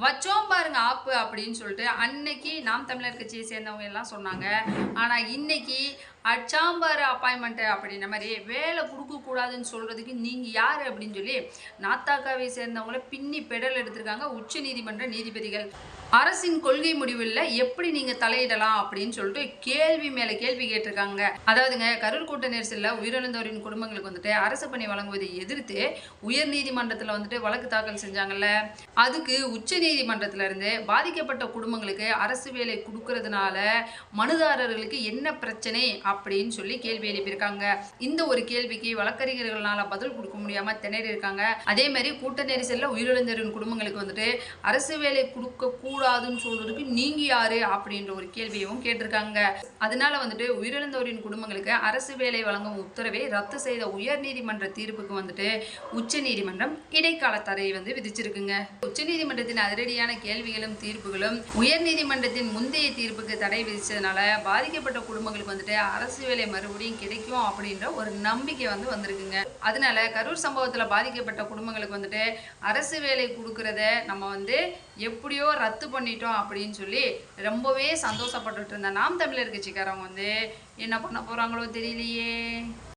வச்சோம் பாருங்க ஆப்பு அப்படின்னு சொல்லிட்டு அன்னைக்கு நாம் தமிழர் கட்சியை சேர்ந்தவங்க எல்லாம் சொன்னாங்க. ஆனா இன்னைக்கு அச்சாம்பாரு அப்பாயின்மெண்ட் அப்படின்ற மாதிரி வேலை கொடுக்கக்கூடாதுன்னு சொல்றதுக்கு நீங்க யாரு அப்படின்னு சொல்லி நாத்தாக்காவை சேர்ந்தவங்கள பின்னி பெடல் எடுத்திருக்காங்க உச்ச நீதிமன்ற நீதிபதிகள். அரசின் கொள்கை முடிவில் எப்படி நீங்க தலையிடலாம் அப்படின்னு சொல்லிட்டு கேள்வி மேல கேள்வி கேட்டிருக்காங்க. அதாவதுங்க, கரூர் கூட்ட நெரிசலில் உயிரிழந்தோரின் குடும்பங்களுக்கு வந்துட்டு அரசு பணி வழங்குவதை எதிர்த்து உயர் நீதிமன்றத்தில் வந்துட்டு வழக்கு தாக்கல் செஞ்சாங்கல்ல. அதுக்கு உச்ச நீதிமன்றத்துல இருந்து பாதிக்கப்பட்ட குடும்பங்களுக்கு அரசு வேலை கொடுக்கறதுனால மனுதாரர்களுக்கு என்ன பிரச்சனை அப்படின்னு சொல்லி கேள்வி எழுப்பியிருக்காங்க. இந்த ஒரு கேள்விக்கு வழக்கறிஞர்களால பதில் கொடுக்க முடியாம திணறி இருக்காங்க. அதே மாதிரி கூட்ட நெரிசல்ல உயிரிழந்தோரின் குடும்பங்களுக்கு வந்துட்டு அரசு வேலை கொடுக்க கூடாதுன்னு சொல்றதுக்கு நீங்க யாரு அப்படின்ற ஒரு கேள்வியும் கேட்டிருக்காங்க. அதனால வந்துட்டு உயிரிழந்தோரின் குடும்பங்களுக்கு அரசு வேலை வழங்கும் உத்தரவை ரத்து செய்த உயர் நீதிமன்ற தீர்ப்புக்கு வந்துட்டு உச்ச நீதிமன்றம் இடைக்கால தடை விதிச்சிருக்குங்க. உச்ச நீதிமன்றத்தின் அதிரடியான கேள்விகளும் தீர்ப்புகளும் உயர் நீதிமன்றத்தின் முந்தைய தீர்ப்புக்கு தடை விதிச்சதுனால பாதிக்கப்பட்ட குடும்பங்களுக்கு வந்துட்டு அரசு வேலை மறுபடியும் கிடைக்கும் அப்படின்ற ஒரு நம்பிக்கை வந்திருக்குங்க. அதனால கரூர் சம்பவத்துல பாதிக்கப்பட்ட குடும்பங்களுக்கு வந்துட்டு அரசு வேலை கொடுக்கறத நம்ம எப்படியோ ரத்து பண்ணிட்டோம் அப்படின்னு சொல்லி ரொம்பவே சந்தோஷப்பட்டுட்டு இருந்த நாம் தமிழர் கட்சிக்காரங்க என்ன பண்ண போறாங்களோ தெரியலையே.